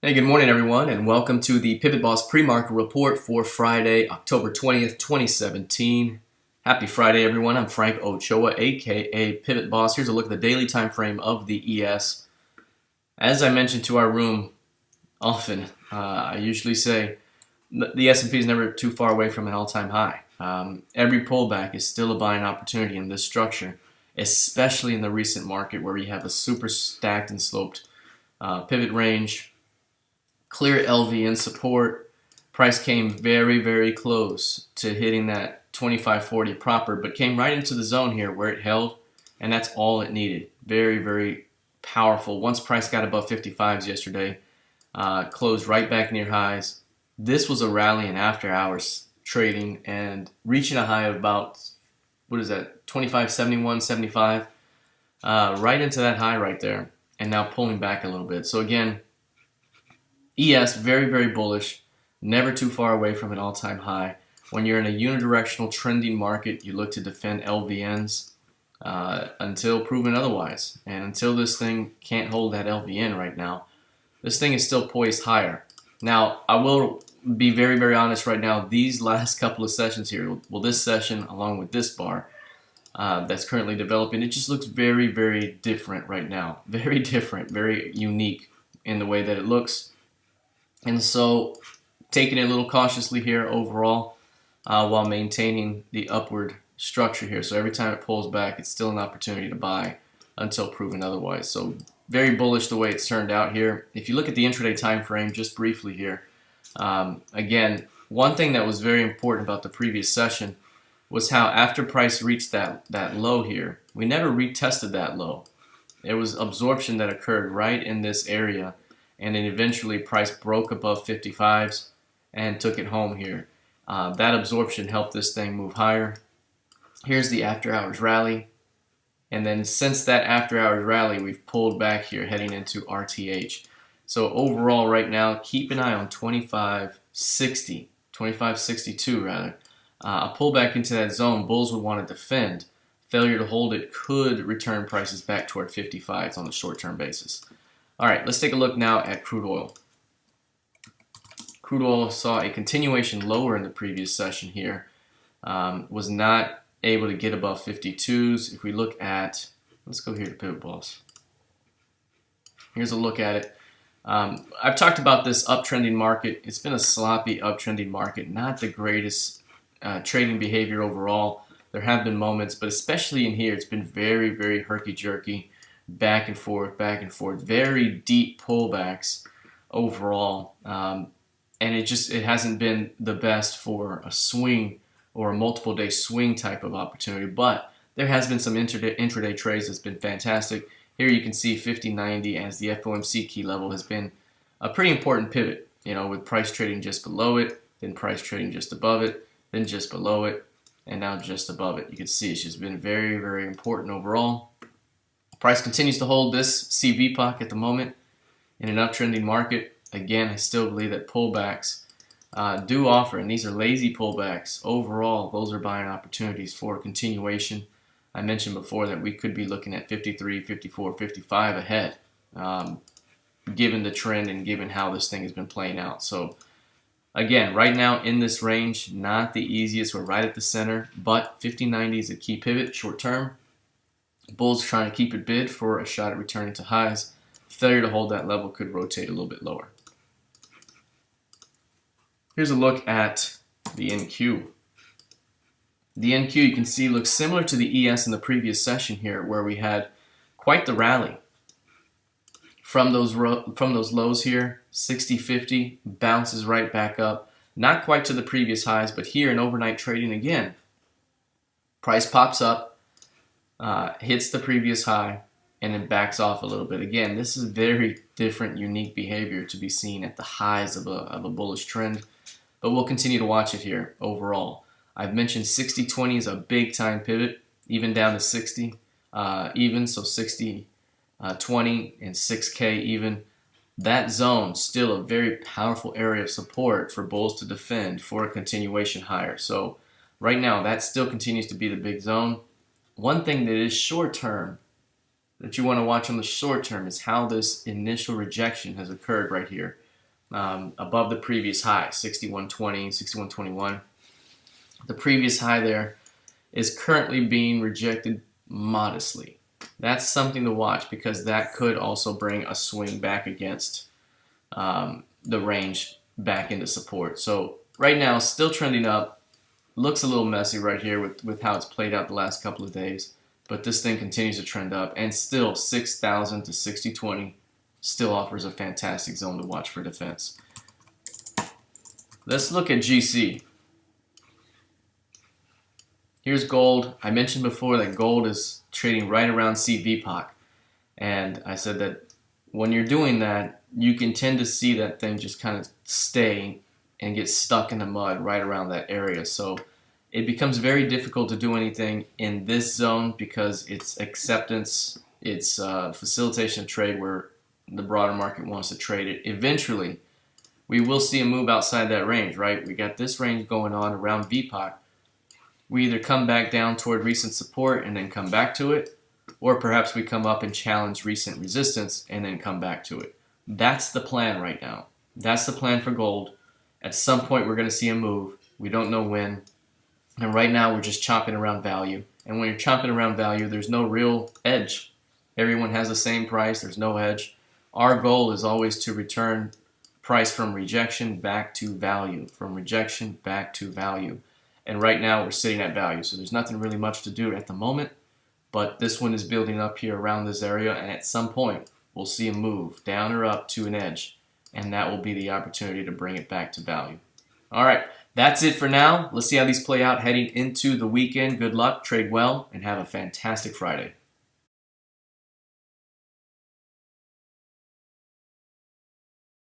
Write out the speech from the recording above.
Hey, good morning, everyone, and welcome to the PivotBoss Pre-Market Report for Friday, October 20th, 2017. Happy Friday, everyone. I'm Frank Ochoa, aka PivotBoss. Here's a look at the daily time frame of the ES. As I mentioned to our room often, I usually say the S&P is never too far away from an all-time high. Every pullback is still a buying opportunity in this structure, especially in the recent market where we have a super stacked and sloped pivot range. Clear LVN support. Price came very, very close to hitting that 25.40 proper, but came right into the zone here where it held, and that's all it needed. Very, very powerful. Once price got above 55s yesterday, closed right back near highs. This was a rally in after hours trading and reaching a high of about, what is that, 25.71, 75, right into that high right there, and now pulling back a little bit. So again, ES, very, very bullish, never too far away from an all-time high. When you're in a unidirectional trending market, you look to defend LVNs until proven otherwise. And until this thing can't hold that LVN right now, this thing is still poised higher. Now, I will be very, very honest right now. These last couple of sessions here, well, this session along with this bar that's currently developing, it just looks very, very different right now. Very different, very unique in the way that it looks. And so taking it a little cautiously here overall while maintaining the upward structure here. So every time it pulls back, it's still an opportunity to buy until proven otherwise. So very bullish the way it's turned out here. If you look at the intraday time frame just briefly here, again, one thing that was very important about the previous session was how after price reached that low here, we never retested that low. There was absorption that occurred right in this area, and then eventually price broke above 55s and took it home here. That absorption helped this thing move higher. Here's the after hours rally. And then since that after hours rally, we've pulled back here heading into RTH. So overall right now, keep an eye on 2560, 2562 rather. A pullback into that zone, bulls would want to defend. Failure to hold it could return prices back toward 55s on the short-term basis. All right, let's take a look now at crude oil. Crude oil saw a continuation lower in the previous session here. Was not able to get above 52s. If we look at, let's go here to PivotBoss. Here's a look at it. I've talked about this uptrending market. It's been a sloppy uptrending market, not the greatest trading behavior overall. There have been moments, but especially in here, it's been very, very herky-jerky. Back and forth, very deep pullbacks overall, and it hasn't been the best for a swing or a multiple day swing type of opportunity. But there has been some intraday trades that's been fantastic. Here you can see 50.90 as the FOMC key level has been a pretty important pivot. You know, with price trading just below it, then price trading just above it, then just below it, and now just above it. You can see it's just been very, very important overall. Price continues to hold this CV puck at the moment in an uptrending market. Again, I still believe that pullbacks do offer, and these are lazy pullbacks. Overall, those are buying opportunities for continuation. I mentioned before that we could be looking at 53, 54, 55 ahead, given the trend and given how this thing has been playing out. So again, right now in this range, not the easiest. We're right at the center, but 50.90 is a key pivot short term. Bulls trying to keep it bid for a shot at returning to highs. Failure to hold that level could rotate a little bit lower. Here's a look at the NQ. The NQ, you can see, looks similar to the ES in the previous session here, where we had quite the rally. From those lows here, 60.50, bounces right back up. Not quite to the previous highs, but here in overnight trading again. Price pops up. Hits the previous high, and then backs off a little bit. Again, this is very different, unique behavior to be seen at the highs of a bullish trend, but we'll continue to watch it here overall. I've mentioned 60.20 is a big-time pivot, even down to 60 even, so 60.20 and 6K even. That zone, still a very powerful area of support for bulls to defend for a continuation higher. So right now, that still continues to be the big zone. One thing that is short term that you want to watch on the short term is how this initial rejection has occurred right here. above the previous high, 61.20, 61.21. The previous high there is currently being rejected modestly. That's something to watch because that could also bring a swing back against the range back into support. So right now, still trending up. Looks a little messy right here with how it's played out the last couple of days. But this thing continues to trend up, and still 6,000 to 60.20 still offers a fantastic zone to watch for defense. Let's look at GC. Here's gold. I mentioned before that gold is trading right around CVPOC. And I said that when you're doing that, you can tend to see that thing just kind of stay and get stuck in the mud right around that area. So it becomes very difficult to do anything in this zone because it's acceptance, it's facilitation of trade where the broader market wants to trade it. Eventually, we will see a move outside that range, right? We got this range going on around VPOC. We either come back down toward recent support and then come back to it, or perhaps we come up and challenge recent resistance and then come back to it. That's the plan right now. That's the plan for gold. At some point, we're going to see a move. We don't know when. And right now, we're just chopping around value. And when you're chopping around value, there's no real edge. Everyone has the same price. There's no edge. Our goal is always to return price from rejection back to value, from rejection back to value. And right now, we're sitting at value. So there's nothing really much to do at the moment. But this one is building up here around this area. And at some point, we'll see a move down or up to an edge. And that will be the opportunity to bring it back to value. All right, that's it for now. Let's see how these play out heading into the weekend. Good luck, trade well, and have a fantastic Friday.